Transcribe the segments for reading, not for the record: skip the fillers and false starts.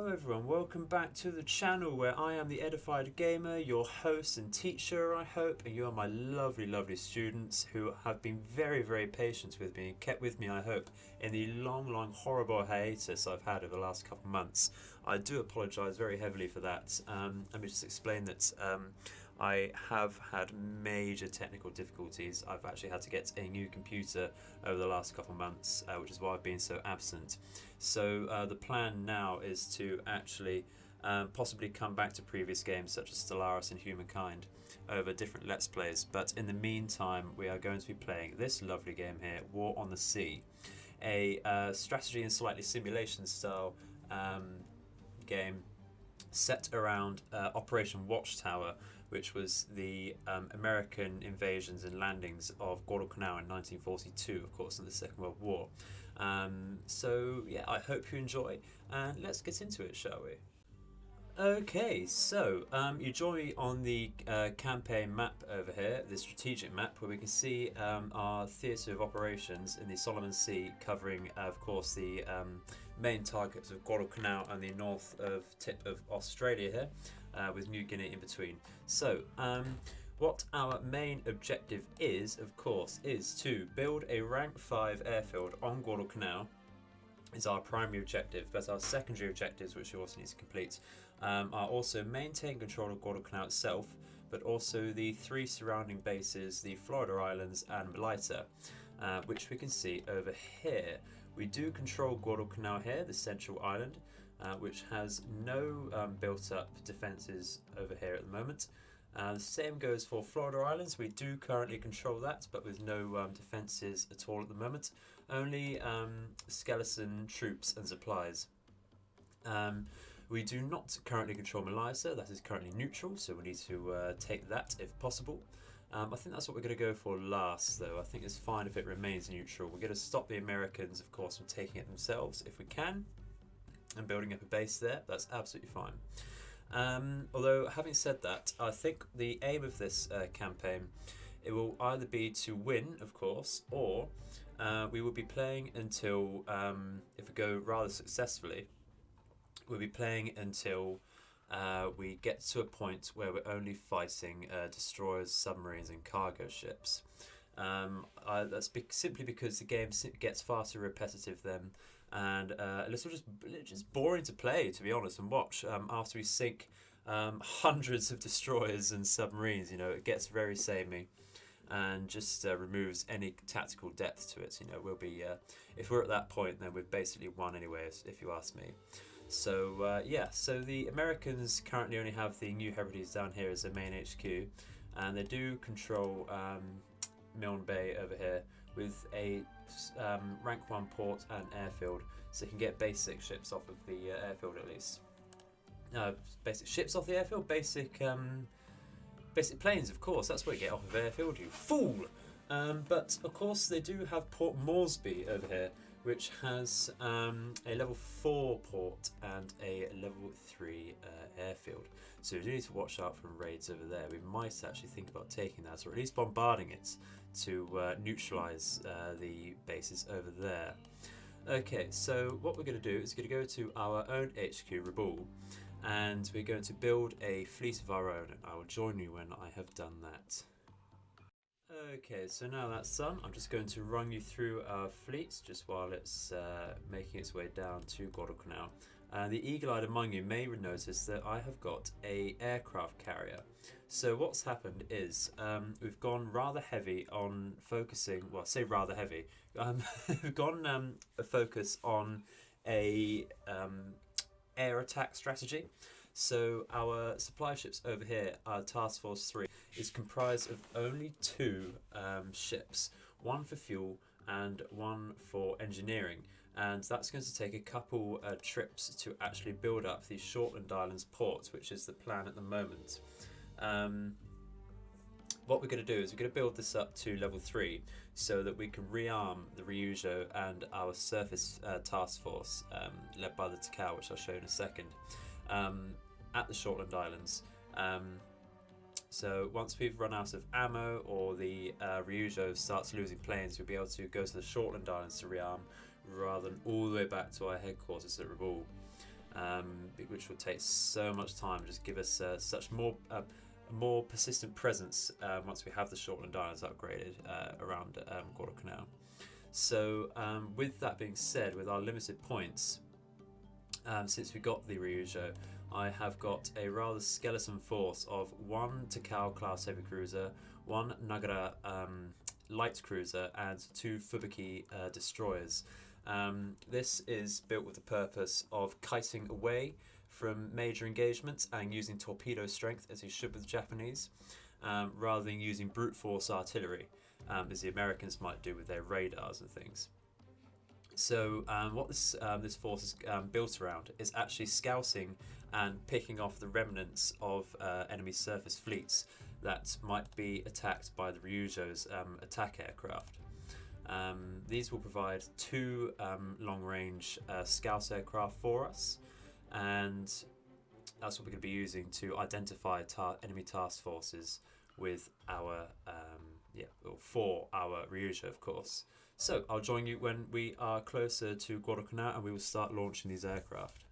Hello everyone, welcome back to the channel where I am the Edified Gamer, your host and teacher I hope, and you are my lovely students who have been very patient with me and kept with me I hope in the long horrible hiatus I've had over the last couple of months. I do apologise very heavily for that. Let me just explain that I have had major technical difficulties. I've actually had to get a new computer over the last couple of months, which is why I've been so absent. So the plan now is to actually possibly come back to previous games such as Stellaris and Humankind over different Let's Plays, but in the meantime we are going to be playing this lovely game here, War on the Sea, a strategy and slightly simulation style game set around Operation Watchtower, which was the American invasions and landings of Guadalcanal in 1942, of course, in the Second World War. So yeah, I hope you enjoy, and let's get into it, shall we? Okay, so you join me on the campaign map over here, the strategic map, where we can see our theatre of operations in the Solomon Sea, covering, of course, the main targets of Guadalcanal and the north of tip of Australia here, with New Guinea in between. So, what our main objective is, of course, is to build a rank 5 airfield on Guadalcanal. Is our primary objective, but our secondary objectives, which you also need to complete, are also maintain control of Guadalcanal itself, but also the 3 surrounding bases, the Florida Islands and Melita, which we can see over here. We do control Guadalcanal here, the central island, which has no built-up defences over here at the moment. The same goes for Florida Islands. We do currently control that, but with no defences at all at the moment. Only skeleton troops and supplies. We do not currently control Melita. That is currently neutral, so we need to take that if possible. I think that's what we're going to go for last, though. I think it's fine if it remains neutral. We're going to stop the Americans, of course, from taking it themselves if we can, and building up a base there. That's absolutely fine. Although, having said that, I think the aim of this campaign, it will either be to win, of course, or we will be playing until, if we go rather successfully, we'll be playing until we get to a point where we're only fighting destroyers, submarines and cargo ships. That's simply because the game gets far too repetitive then, and a little just boring to play, to be honest, and watch. After we sink hundreds of destroyers and submarines, you know, it gets very samey and just removes any tactical depth to it. You know, we'll be if we're at that point, then we've basically won anyway, if you ask me. So yeah, so the Americans currently only have the New Hebrides down here as their main HQ, and they do control Milne Bay over here with a rank 1 port and airfield, so you can get basic ships off of the airfield at least. Basic ships off the airfield, basic planes, of course, that's what you get off of airfield, you fool! But of course they do have Port Moresby over here, which has a level 4 port and a level 3 airfield. So we do need to watch out from raids over there. We might actually think about taking that, or at least bombarding it to neutralise the bases over there. Okay, so what we're going to do is we're going to go to our own HQ, Rabaul, and we're going to build a fleet of our own. I will join you when I have done that. Okay, so now that's done, I'm just going to run you through our fleets just while it's making its way down to Guadalcanal. The eagle-eyed among you may notice that I have got a aircraft carrier. So what's happened is we've gone rather heavy on focusing, well, I say rather heavy, we've gone a focus on a air attack strategy. So our supply ships over here, our Task Force 3, is comprised of only 2 ships, one for fuel and one for engineering, and that's going to take a couple trips to actually build up the Shortland Islands port, which is the plan at the moment. What we're going to do is we're going to build this up to level 3 so that we can rearm the Ryujo and our surface task force led by the Takao, which I'll show in a second, at the Shortland Islands. So once we've run out of ammo or the Ryujo starts losing planes, we'll be able to go to the Shortland Islands to rearm rather than all the way back to our headquarters at Rabaul. which will take so much time, just give us such more persistent presence once we have the Shortland Islands upgraded around Guadalcanal. So with that being said, with our limited points, since we got the Ryujo, I have got a rather skeleton force of 1 Takao class heavy cruiser, 1 Nagara light cruiser, and 2 Fubuki destroyers. This is built with the purpose of kiting away from major engagements and using torpedo strength, as you should with the Japanese, rather than using brute force artillery, as the Americans might do with their radars and things. So what this force is built around is actually scouting and picking off the remnants of enemy surface fleets that might be attacked by the Ryujo's attack aircraft. These will provide 2 long-range scout aircraft for us, and that's what we're going to be using to identify enemy task forces with our for our Ryujo, of course. So I'll join you when we are closer to Guadalcanal and we will start launching these aircraft.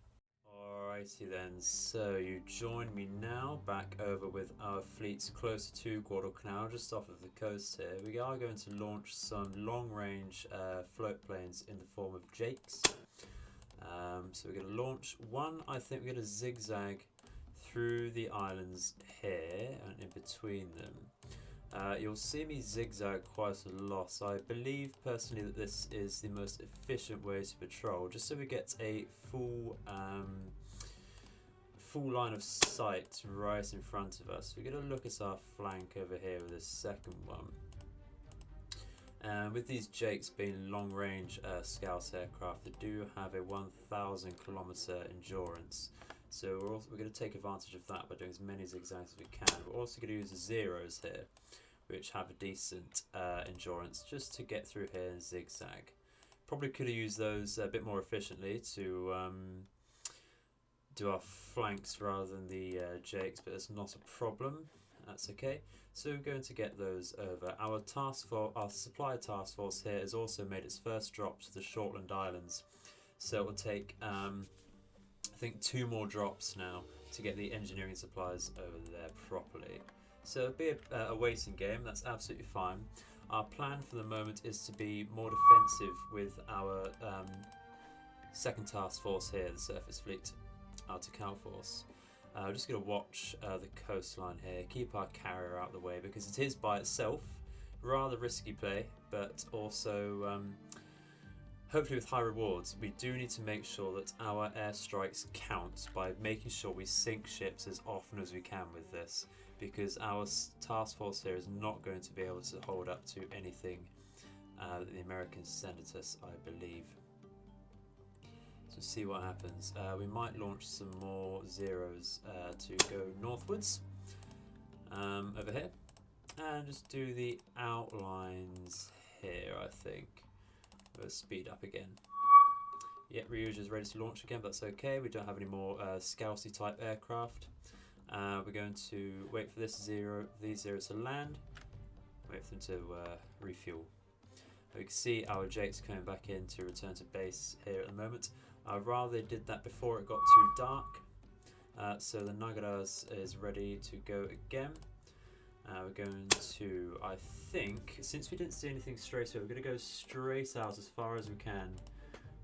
Alrighty then, so you join me now back over with our fleets closer to Guadalcanal, just off of the coast here. We are going to launch some long-range float planes in the form of Jakes. So we're going to launch one. I think we're going to zigzag through the islands here and in between them. You'll see me zigzag quite a lot. So I believe personally that this is the most efficient way to patrol, just so we get a full line of sight right in front of us. We're going to look at our flank over here with this second one. With these Jakes being long-range scout aircraft, they do have a 1,000 kilometer endurance. So we're going to take advantage of that by doing as many zigzags as we can. We're also going to use the Zeros here, which have a decent endurance, just to get through here and zigzag. Probably could have used those a bit more efficiently to do our flanks rather than the Jakes, but it's not a problem. That's okay. So we're going to get those over. Our supply task force here has also made its first drop to the Shortland Islands. So it will take, I think, 2 more drops now to get the engineering supplies over there properly. So it'll be a waiting game. That's absolutely fine. Our plan for the moment is to be more defensive with our second task force here, the surface fleet, our Takao force. We're just going to watch the coastline here, keep our carrier out of the way, because it is by itself rather risky play, but also hopefully with high rewards. We do need to make sure that our airstrikes count by making sure we sink ships as often as we can with this, because our task force here is not going to be able to hold up to anything that the Americans send at us, I believe. So see what happens. We might launch some more Zeros to go northwards over here, and just do the outlines here. I think we'll speed up again. Yeah, Ryujo is ready to launch again, but that's okay. We don't have any more Scouty type aircraft. We're going to wait for these Zeros to land, wait for them to refuel. We can see our Jakes coming back in to return to base here at the moment. I'd rather they did that before it got too dark. So the Nagaras is ready to go again. We're going to, I think, since we didn't see anything straight away, we're going to go straight out as far as we can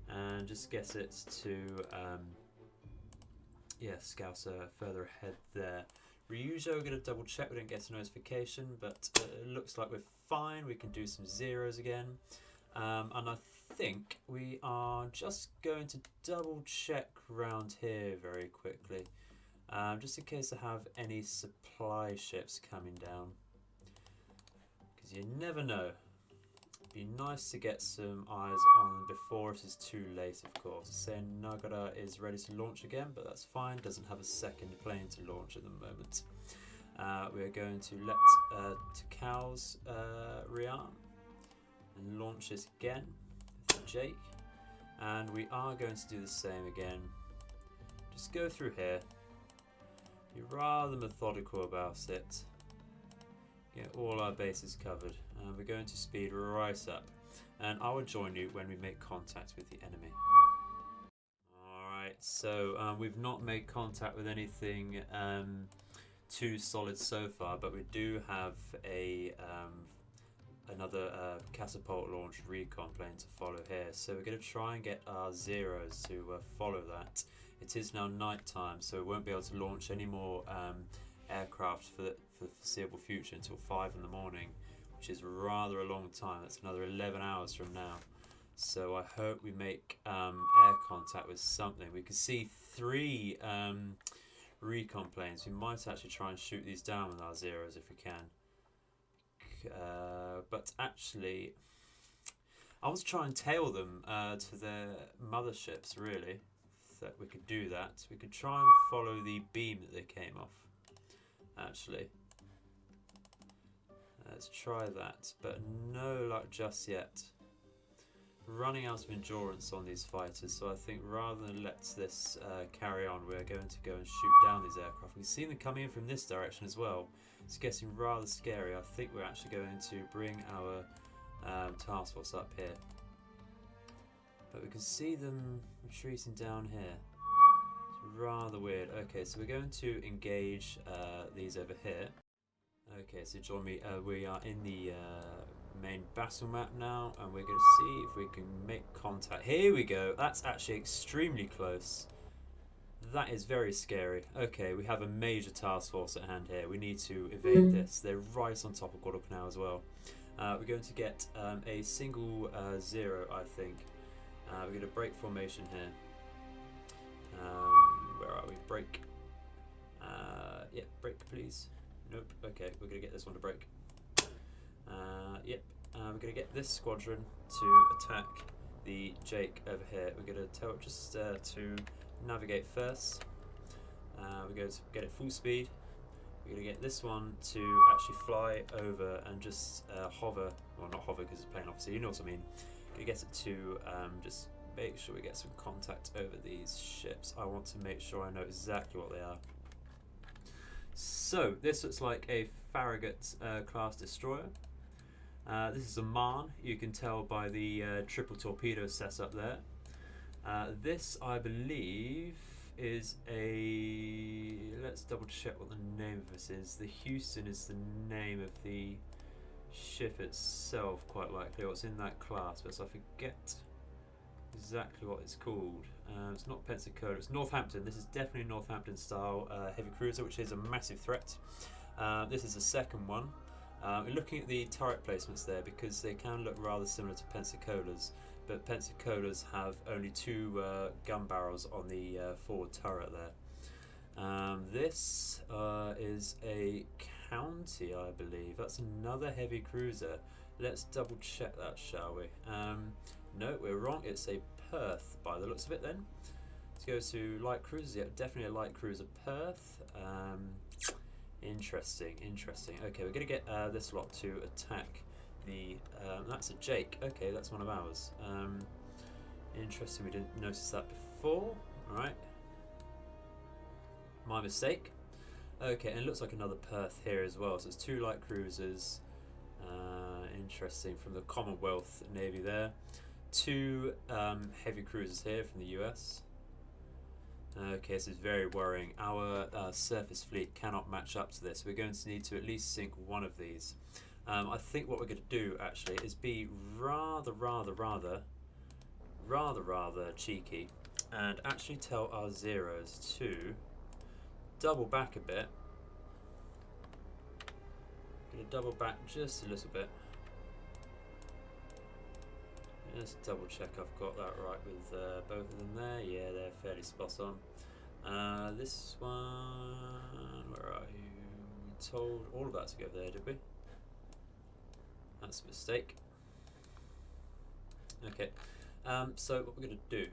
and just get it to, Scouts are further ahead there. Ryujo, we're going to double check, we didn't get a notification, but it looks like we're fine. We can do some Zeros again. And I think we are just going to double check around here very quickly, just in case I have any supply ships coming down, because you never know. It'd be nice to get some eyes on them before it is too late, of course. Saying Nagara is ready to launch again, but that's fine, doesn't have a second plane to launch at the moment. We're going to let Takao's rearm and launch it again with Jake, and we are going to do the same again. Just go through here, be rather methodical about it, get all our bases covered, and we're going to speed right up, and I will join you when we make contact with the enemy. Alright, So we've not made contact with anything too solid so far, but we do have a another catapult launched recon plane to follow here. So we're going to try and get our zeros to follow that. It is now night time, so we won't be able to launch any more aircraft for the foreseeable future until 5 in the morning, which is rather a long time. That's another 11 hours from now. So I hope we make air contact with something. We can see 3 recon planes. We might actually try and shoot these down with our zeros if we can. But actually, I want to try and tail them to their motherships, really. That we could do that. We could try and follow the beam that they came off, actually. Let's try that, but no luck just yet. Running out of endurance on these fighters, so I think rather than let this carry on, we're going to go and shoot down these aircraft. We've seen them coming in from this direction as well. It's getting rather scary. I think we're actually going to bring our task force up here. But we can see them retreating down here. It's rather weird. Okay, so we're going to engage these over here. Okay, so join me. We are in the main battle map now, and we're going to see if we can make contact. Here we go. That's actually extremely close. That is very scary. Okay, we have a major task force at hand here. We need to evade this. They're right on top of Guadalcanal as well. We're going to get a single zero, I think. We're going to break formation here. Where are we? Break. Yeah, break, please. Nope. Okay, we're going to get this one to break. Yep. We're going to get this squadron to attack the Jake over here. We're going to tell it just to navigate first. We're going to get it full speed. We're going to get this one to actually fly over and just hover. Well, not hover because it's a plane, obviously. You know what I mean. Going to get it to just make sure we get some contact over these ships. I want to make sure I know exactly what they are. So this looks like a Farragut class destroyer. This is a Marne. You can tell by the triple torpedo setup there. This, I believe, is a... Let's double check what the name of this is. The Houston is the name of the ship itself, quite likely. Or it's in that class, but I forget exactly what it's called. It's not Pensacola, it's Northampton. This is definitely Northampton style heavy cruiser, which is a massive threat. This is the second one. We're looking at the turret placements there because they can look rather similar to Pensacola's, but Pensacola's have only 2 gun barrels on the forward turret there. This is a County, I believe. That's another heavy cruiser. Let's double check that, shall we? No, we're wrong. It's a Perth by the looks of it then. Let's go to light cruisers. Yeah, definitely a light cruiser Perth. Interesting, interesting. Okay, we're going to get this lot to attack the... that's a Jake. Okay, that's one of ours. Interesting, we didn't notice that before. Alright. My mistake. Okay, and it looks like another Perth here as well. So it's 2 light cruisers. Interesting, from the Commonwealth Navy there. 2 heavy cruisers here from the US. Okay, this is very worrying. Our surface fleet cannot match up to this. We're going to need to at least sink one of these. I think what we're going to do actually is be rather cheeky and actually tell our zeros to double back a bit. Going to double back just a little bit. Just double check I've got that right with both of them there. Yeah, they're fairly spot on. This one, where are you? We told all of that to go there, did we? That's a mistake. Okay, so what we're going to do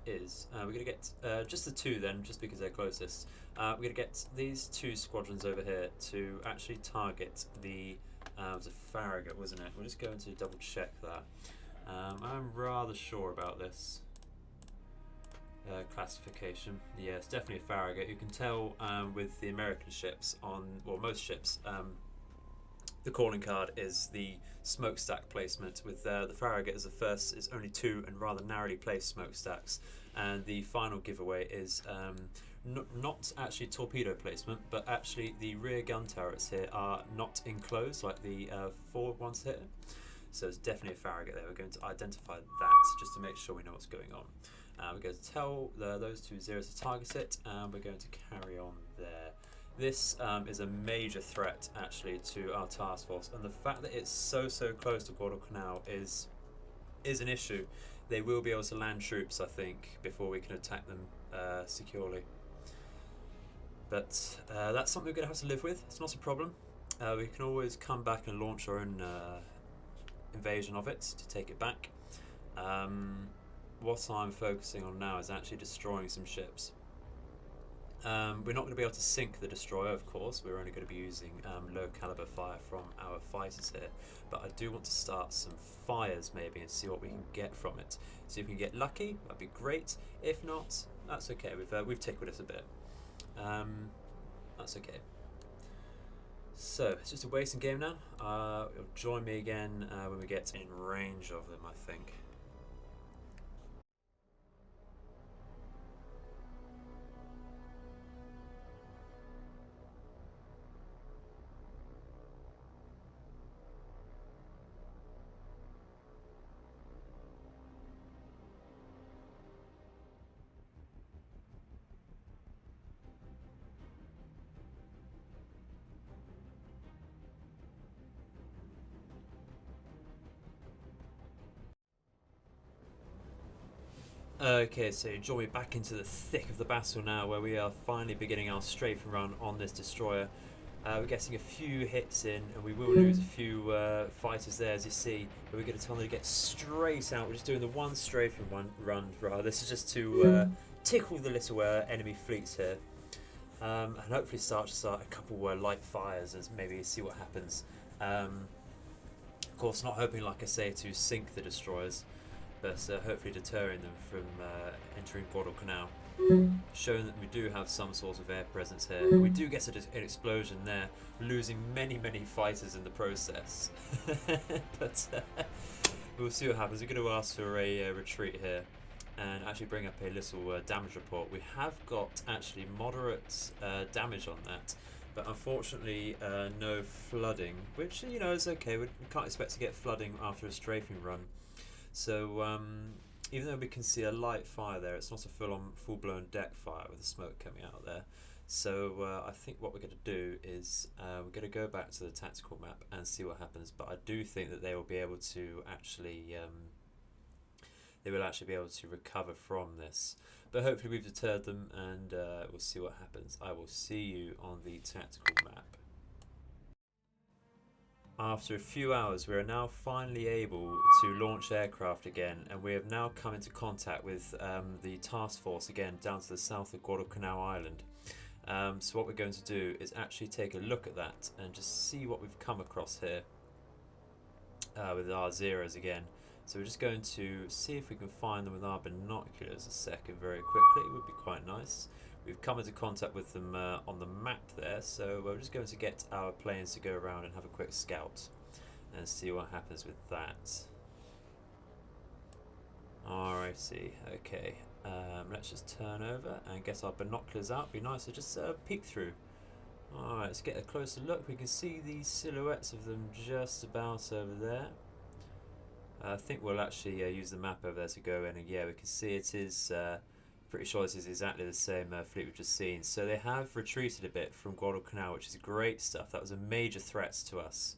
is we're going to get just the 2 then, just because they're closest. We're going to get these 2 squadrons over here to actually target the it was a Farragut, wasn't it? We're just going to double check that. I'm rather sure about this classification. Yeah, it's definitely a Farragut. You can tell with the American ships on, well, most ships, the calling card is the smokestack placement. With the Farragut as the first, it's only 2 and rather narrowly placed smokestacks. And the final giveaway is not actually torpedo placement, but actually the rear gun turrets here are not enclosed like the forward ones here. So it's definitely a Farragut there. We're going to identify that just to make sure we know what's going on. We're going to tell those two zeros to target it, and we're going to carry on there. This is a major threat actually to our task force, and the fact that it's so close to Guadalcanal is an issue. They will be able to land troops, I think, before we can attack them securely. But that's something we're going to have to live with. It's not a problem. We can always come back and launch our own invasion of it to take it back. What I'm focusing on now is actually destroying some ships. We're not going to be able to sink the destroyer, of course. We're only going to be using low caliber fire from our fighters here, but I do want to start some fires maybe and see what we can get from it. See if we can get lucky, that'd be great. If not, that's okay. We've tickled it a bit. That's okay. So it's just a waiting game now. You'll join me again when we get in range of them, I think. Okay, so join me back into the thick of the battle now, where we are finally beginning our strafing run on this destroyer. We're getting a few hits in, and we will lose a few fighters there, as you see. But we're going to tell them to get straight out. We're just doing the one strafing run, rather. This is just to tickle the little enemy fleets here, and hopefully start a couple light fires, and maybe see what happens. Of course, not hoping, like I say, to sink the destroyers, but hopefully deterring them from entering Guadalcanal, showing that we do have some sort of air presence here. We do get an explosion there, losing many fighters in the process. But we'll see what happens. We're going to ask for a retreat here and actually bring up a little damage report. We have got actually moderate damage on that, but unfortunately no flooding, which is okay. We can't expect to get flooding after a strafing run. So even though we can see a light fire there, it's not a full-blown deck fire with the smoke coming out there. So I think what we're going to do is we're going to go back to the tactical map and see what happens. But I do think that they will be able to actually be able to recover from this. But hopefully we've deterred them, and we'll see what happens. I will see you on the tactical map. After a few hours, we are now finally able to launch aircraft again, and we have now come into contact with the task force again down to the south of Guadalcanal Island. So what we're going to do is actually take a look at that and just see what we've come across here with our zeros again. So we're just going to see if we can find them with our binoculars a second very quickly. It would be quite nice. We've come into contact with them on the map there, so we're just going to get our planes to go around and have a quick scout and see what happens with that. Alrighty, okay. Let's just turn over and get our binoculars out. Be nice to just peek through. Alright, let's get a closer look. We can see the silhouettes of them just about over there. I think we'll actually use the map over there to go in, and yeah, we can see it is... pretty sure this is exactly the same fleet we've just seen. So they have retreated a bit from Guadalcanal, which is great stuff. That was a major threat to us.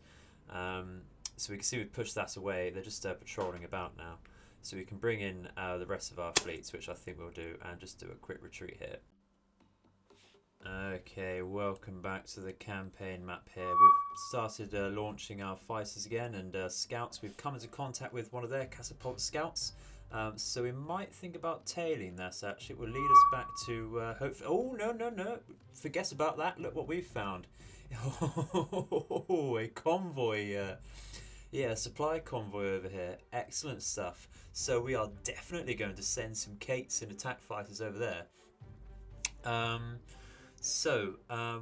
So we can see we've pushed that away. They're just patrolling about now. So we can bring in the rest of our fleets, which I think we'll do, and just do a quick retreat here. Okay, welcome back to the campaign map here. We've started launching our fighters again and scouts. We've come into contact with one of their catapult scouts. So we might think about tailing this. Actually, it will lead us back to hopefully. Oh no! Forget about that. Look what we've found. Oh, a convoy. Yeah, a supply convoy over here. Excellent stuff. So we are definitely going to send some Kates and attack fighters over there.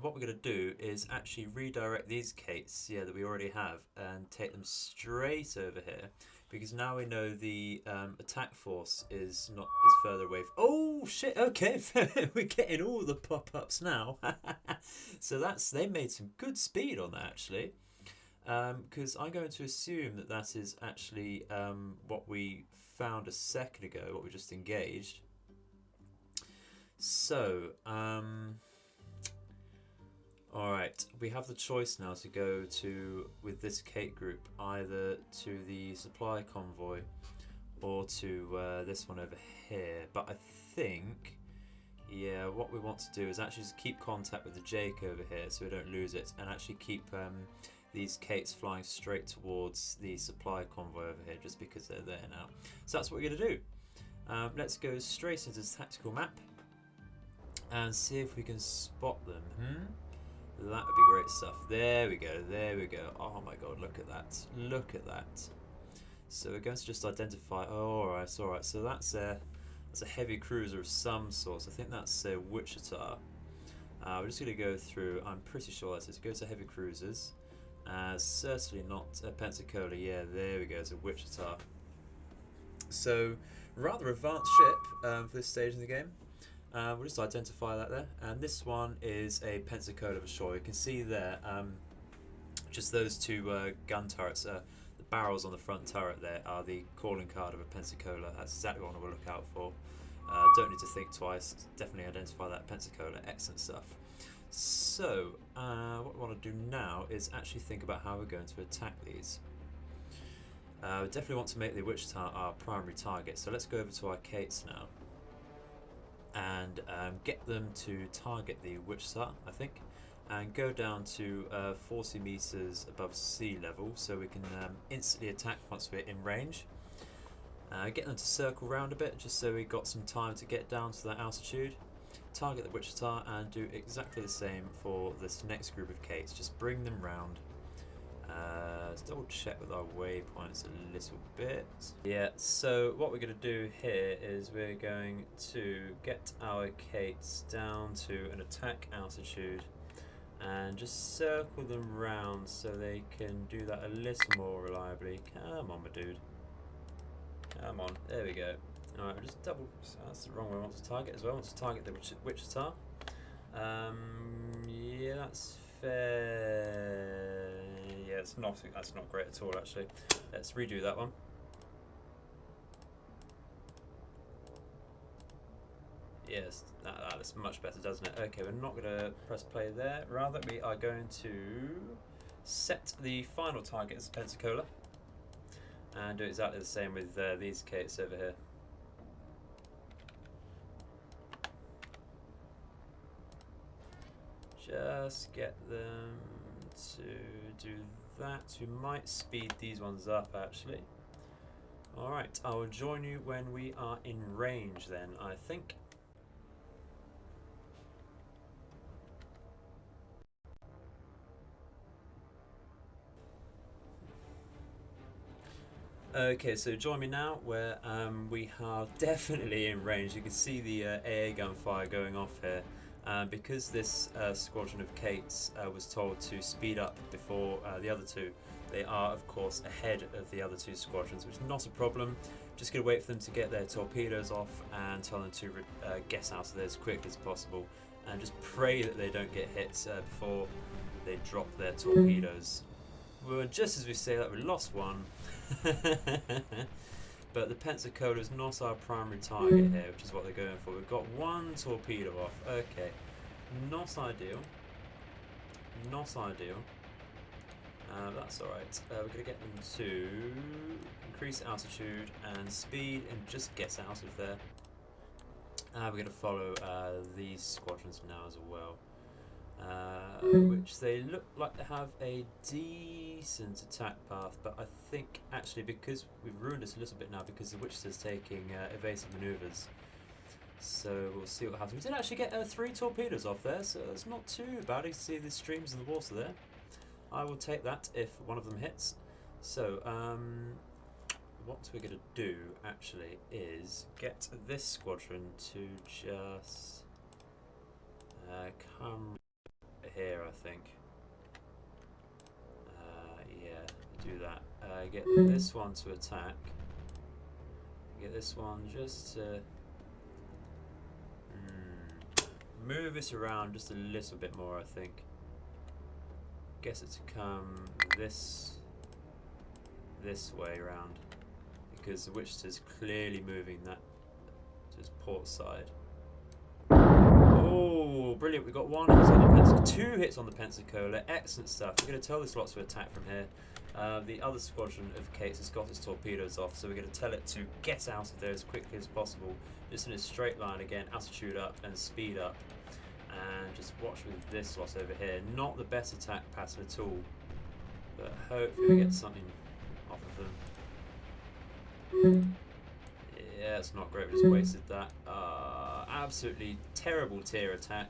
What we're going to do is actually redirect these Kates, that we already have, and take them straight over here. because now we know the attack force is further away. Oh shit! Okay, we're getting all the pop-ups now. So they made some good speed on that actually. Because I'm going to assume that that is actually what we found a second ago, what we just engaged. So, alright, we have the choice now to go to, with this Kate group, either to the supply convoy or to this one over here. But I think, yeah, what we want to do is actually just keep contact with the Jake over here so we don't lose it, and actually keep these Kates flying straight towards the supply convoy over here just because they're there now. So that's what we're going to do. Let's go straight into the tactical map and see if we can spot them. That would be great stuff. There we go, there we go. Oh my god, look at that. Look at that. So we're going to just identify, oh alright, alright. So that's a heavy cruiser of some sort. I think that's Wichita. We're just going to go through, I'm pretty sure that's it. Go to heavy cruisers. Certainly not Pensacola. Yeah, there we go. It's a Wichita. So, rather advanced ship for this stage in the game. We'll just identify that there. And this one is a Pensacola for sure. You can see there, just those two gun turrets. The barrels on the front turret there are the calling card of a Pensacola. That's exactly what I want to look out for. Don't need to think twice. Definitely identify that Pensacola. Excellent stuff. So, what we want to do now is actually think about how we're going to attack these. We definitely want to make the Wichita our primary target, so let's go over to our Kates now and get them to target the Wichita, I think, and go down to 40 meters above sea level so we can instantly attack once we're in range. Get them to circle round a bit just so we've got some time to get down to that altitude. Target the Wichita and do exactly the same for this next group of Kates. Just bring them round. Let's double check with our waypoints a little bit. Yeah, so what we're going to do here is we're going to get our Kates down to an attack altitude and just circle them round so they can do that a little more reliably. Come on, my dude. Come on, there we go. Alright, we'll just double. That's the wrong way I want to target as well. I want to target the Wichita. Yeah, that's fair. Yeah, that's not great at all actually. Let's redo that one. Yes, that looks much better, doesn't it? Okay, we're not going to press play there. Rather, we are going to set the final target as Pensacola and do exactly the same with these Kates over here. Just get them to do that. We might speed these ones up actually. Alright, I will join you when we are in range then, I think. Okay, so join me now where we are definitely in range. You can see the AA gunfire going off here. Because this squadron of Kates was told to speed up before the other two, they are of course ahead of the other two squadrons, which is not a problem. Just going to wait for them to get their torpedoes off and tell them to get out of there as quickly as possible, and just pray that they don't get hit before they drop their torpedoes. Well, just as we say that, we lost one. But the Pensacola is not our primary target here, which is what they're going for. We've got one torpedo off. Okay, not ideal. Not ideal. That's alright. We're going to get them to increase altitude and speed and just get out of there. We're going to follow these squadrons now as well. Which they look like they have a decent attack path, but I think actually because we've ruined this a little bit now because the Wichita's taking evasive manoeuvres, so we'll see what happens. We did actually get 3 torpedoes off there, so it's not too bad. You can see the streams in the water there. I will take that if one of them hits. So what we're going to do actually is get this squadron to just come here, I think. Yeah, do that. Get this one to attack. Get this one just to move this around just a little bit more, I think. Guess it to come this way around, because the Wichita's clearly moving that to its port side. Oh, brilliant! We got one hit on the two hits on the Pensacola. Excellent stuff. We're going to tell this lot to attack from here. The other squadron of Kates has got its torpedoes off, so we're going to tell it to get out of there as quickly as possible, just in a straight line again, altitude up and speed up. And just watch with this lot over here. Not the best attack pattern at all, but hopefully we get something off of them. Yeah, it's not great. We just wasted that. Absolutely terrible tier attack.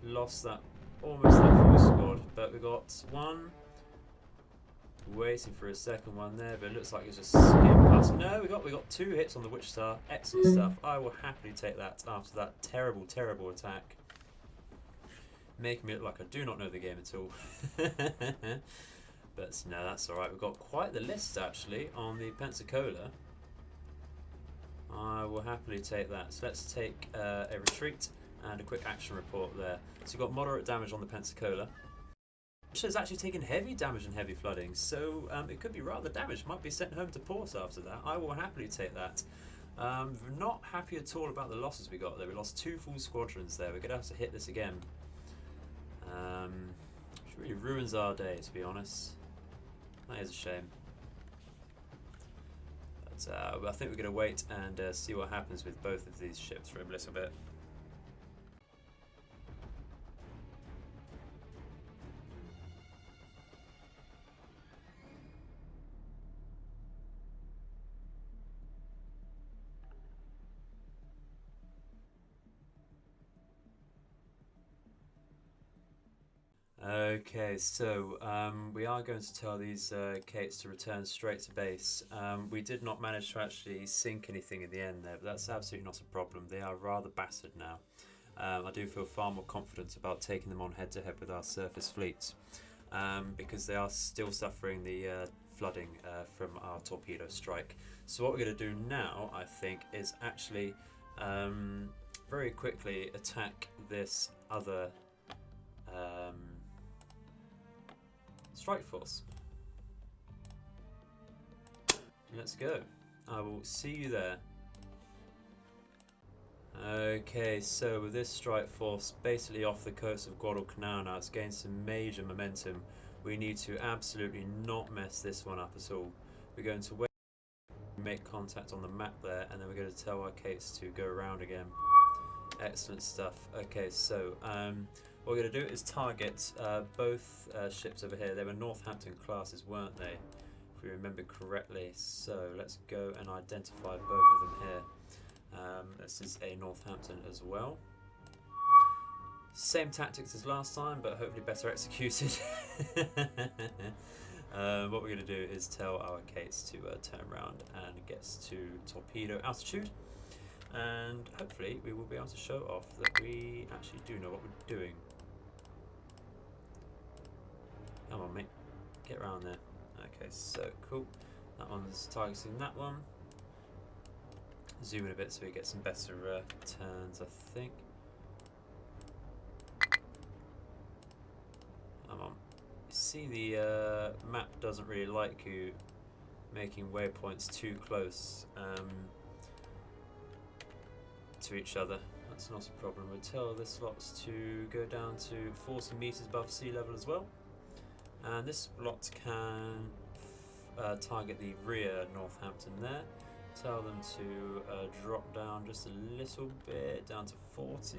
Lost that, almost that full squad, but we got one. Waiting for a second one there, but it looks like it's just skimmed past. No, we got 2 hits on the Wichita. Excellent stuff. I will happily take that after that terrible attack. Making me look like I do not know the game at all. But no, that's alright. We've got quite the list actually on the Pensacola. I will happily take that. So let's take a retreat and a quick action report there. So we've got moderate damage on the Pensacola. Which has actually taken heavy damage and heavy flooding, so it could be rather damaged. Might be sent home to port after that. I will happily take that. Not happy at all about the losses we got there. We lost 2 full squadrons there. We're going to have to hit this again. Which really ruins our day, to be honest. That is a shame. But I think we're going to wait and see what happens with both of these ships for a little bit. Okay, so we are going to tell these Kates to return straight to base. We did not manage to actually sink anything in the end there, but that's absolutely not a problem. They are rather battered now. I do feel far more confident about taking them on head-to-head with our surface fleet, because they are still suffering the flooding from our torpedo strike. So what we're going to do now, I think, is actually very quickly attack this other strike force. Let's go. I will see you there. Okay, so with this strike force basically off the coast of Guadalcanal now, it's gained some major momentum. We need to absolutely not mess this one up at all. We're going to wait, make contact on the map there, and then we're going to tell our Kates to go around again. Excellent stuff. Okay, so what we're going to do is target both ships over here. They were Northampton classes, weren't they? If we remember correctly. So let's go and identify both of them here. This is a Northampton as well. Same tactics as last time, but hopefully better executed. What we're going to do is tell our Kates to turn around and get to torpedo altitude. And hopefully we will be able to show off that we actually do know what we're doing. Come on, mate. Get around there. Okay, so cool. That one's targeting that one. Zoom in a bit so we get some better turns, I think. Come on. You see the map doesn't really like you making waypoints too close to each other. That's not a problem. We'll tell this slots to go down to 40 meters above sea level as well. And this lot can target the rear Northampton there. Tell them to drop down just a little bit, down to 40.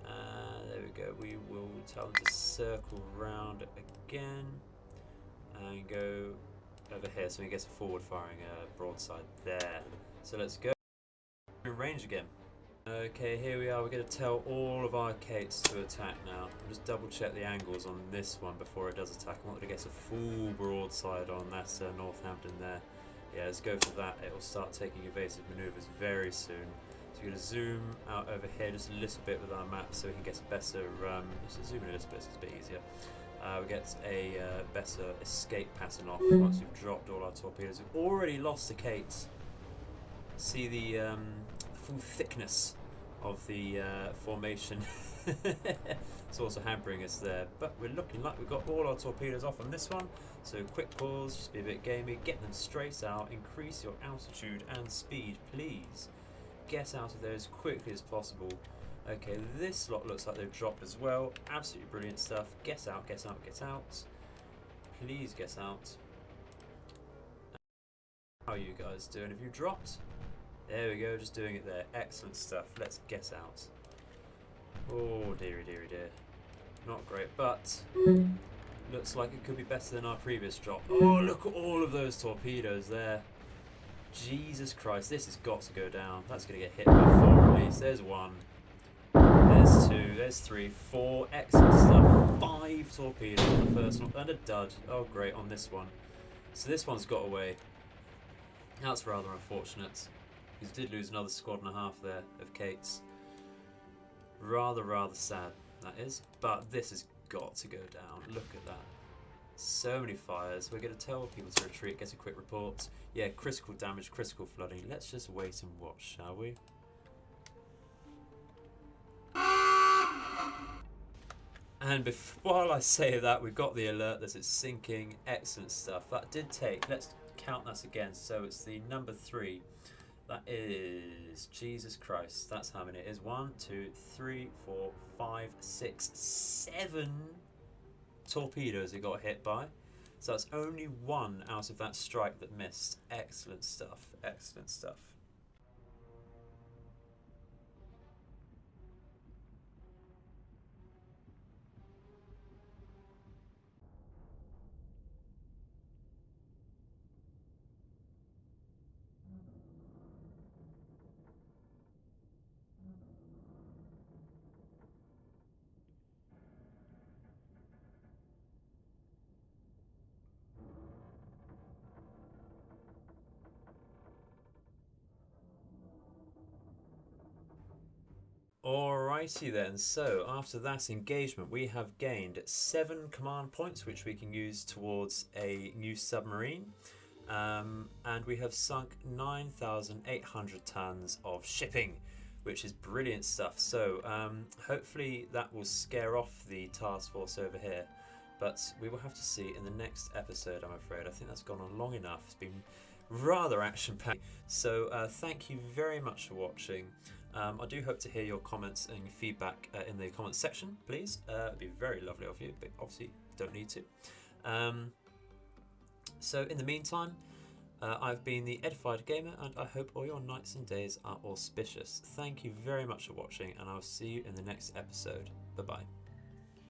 There we go. We will tell them to circle round again and go over here so we get a forward firing broadside there. So let's go in range again. Okay, here we are. We're going to tell all of our Kates to attack now. I'll just double check the angles on this one before it does attack. I wanted to get a full broadside on that Northampton there. Yeah, let's go for that. It will start taking evasive manoeuvres very soon. So we're going to zoom out over here just a little bit with our map so we can get a better, just zoom in a little bit so it's a bit easier. We get a better escape pattern off once we've dropped all our torpedoes. We've already lost the Kate. See the full thickness of the formation. It's also hampering us there, but we're looking like we've got all our torpedoes off on this one. So quick pause, just be a bit gamey, get them straight out, increase your altitude and speed, please. Get out of there as quickly as possible. Okay, this lot looks like they've dropped as well. Absolutely brilliant stuff. Get out, get out, get out. Please get out. How are you guys doing? Have you dropped? There we go, just doing it there. Excellent stuff. Let's get out. Oh, dearie, dearie, dear. Not great, but looks like it could be better than our previous drop. Oh, look at all of those torpedoes there. Jesus Christ, this has got to go down. That's going to get hit by 4 at least. There's 1. There's 2. There's 3. 4. Excellent stuff. 5 torpedoes on the first one. And a dud. Oh, great, on this one. So this one's got away. That's rather unfortunate. We did lose another squad and a half there of Kates. Rather sad, that is. But this has got to go down. Look at that. So many fires. We're going to tell people to retreat, get a quick report. Yeah, critical damage, critical flooding. Let's just wait and watch, shall we? And while I say that, we've got the alert that it's sinking. Excellent stuff. That did take, let's count that again. So it's the number 3. That is, Jesus Christ, that's how many it is. 1, 2, 3, 4, 5, 6, 7 torpedoes it got hit by. So that's only 1 out of that strike that missed. Excellent stuff, excellent stuff. Alrighty then, so after that engagement we have gained 7 command points which we can use towards a new submarine, and we have sunk 9,800 tons of shipping, which is brilliant stuff. So hopefully that will scare off the task force over here, but we will have to see in the next episode, I'm afraid. I think that's gone on long enough. It's been rather action-packed. So thank you very much for watching. I do hope to hear your comments and feedback in the comments section, please. It'd be very lovely of you, but obviously don't need to. So in the meantime, I've been the Edified Gamer, and I hope all your nights and days are auspicious. Thank you very much for watching, and I'll see you in the next episode. Bye-bye.